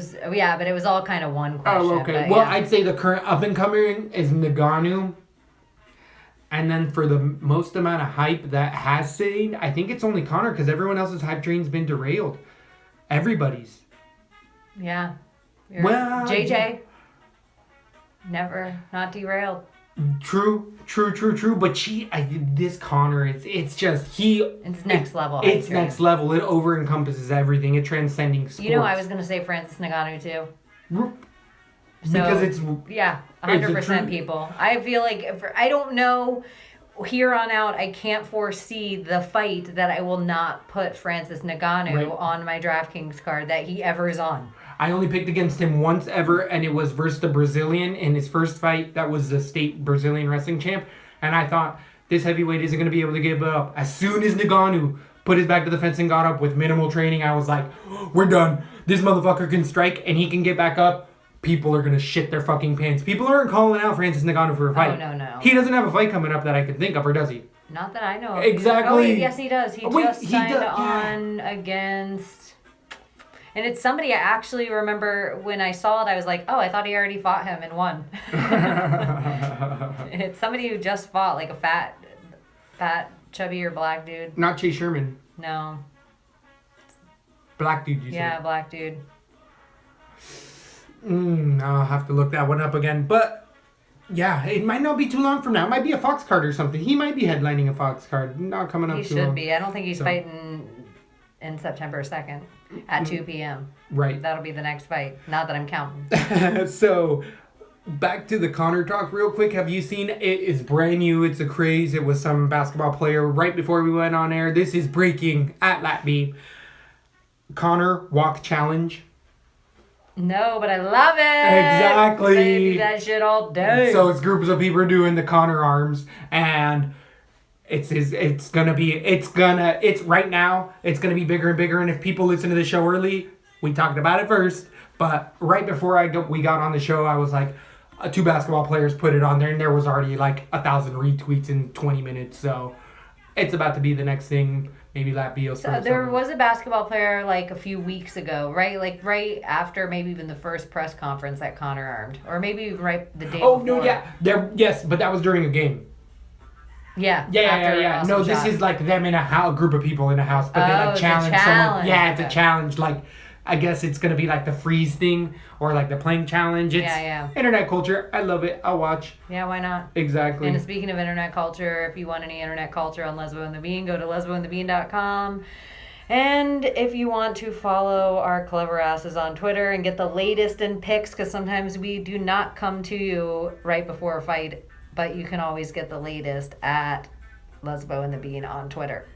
but it was all kind of one question. Oh, okay. but Well, yeah. I'd say the current up and coming is Ngannou. And then for the most amount of hype that has stayed, I think it's only Connor because everyone else's hype train's been derailed. Everybody's. Yeah. Well, JJ. Never. Not derailed. True. But this Connor, it's just It's next level. It's next level. It over encompasses everything. It transcending sports. You know, I was gonna say Francis Ngannou too. Because it's 100% true- people. I feel like I don't know. Here on out, I can't foresee the fight that I will not put Francis Ngannou Right. on my DraftKings card that he ever is on. I only picked against him once ever, and it was versus the Brazilian in his first fight. That was the state Brazilian wrestling champ. And I thought, this heavyweight isn't going to be able to give it up. As soon as Ngannou put his back to the fence and got up with minimal training, I was like, we're done. This motherfucker can strike, and he can get back up. People are going to shit their fucking pants. People aren't calling out Francis Ngannou for a fight. no. He doesn't have a fight coming up that I can think of, or does he? Not that I know of. Exactly. Oh, wait, yes, he does. He Wait, just he signed does, yeah. on against... And it's somebody I actually remember when I saw it, I was like, oh, I thought he already fought him and won. It's somebody who just fought, like a fat, chubbier black dude. Not Chase Sherman. No. Black dude, you Yeah, said. black dude. I'll have to look that one up again. But yeah, it might not be too long from now. It might be a Fox card or something. He might be headlining a Fox card. Not coming up He too should long. be. I don't think he's So- fighting in September 2nd at 2 p.m. Right. That'll be the next fight. Not that I'm counting. So, back to the Connor talk real quick. Have you seen it? Is brand new. It's a craze. It was some basketball player right before we went on air. This is breaking at LatB. Connor walk challenge. No, but I love it. Exactly. They do that shit all day. So it's groups of people doing the Connor arms, and it's right now it's gonna be bigger and bigger. And if people listen to the show early, we talked about it first, but right before we got on the show, I was like, 2 basketball players put it on there, and there was already like 1,000 retweets in 20 minutes. So it's about to be the next thing. Maybe LatB will So start there something. was a basketball player like a few weeks ago, right? Like right after maybe even the first press conference that Connor armed, or maybe even right the day Oh before. no, yeah, yes, but that was during a game. Yeah. Yeah. after No, Austin this shot. is like them in a house, group of people in a house, but they Oh, like it's a challenge someone. challenge. Yeah, it's a Okay. challenge. Like, I guess it's gonna be like the freeze thing or like the plank challenge. It's Yeah. internet culture. I love it. I'll watch. Yeah, why not? Exactly. And speaking of internet culture, if you want any internet culture on Lesbo and the Bean, go to lesboandthebean.com. And if you want to follow our clever asses on Twitter and get the latest in picks, because sometimes we do not come to you right before a fight, but you can always get the latest at Lesbo and the Bean on Twitter.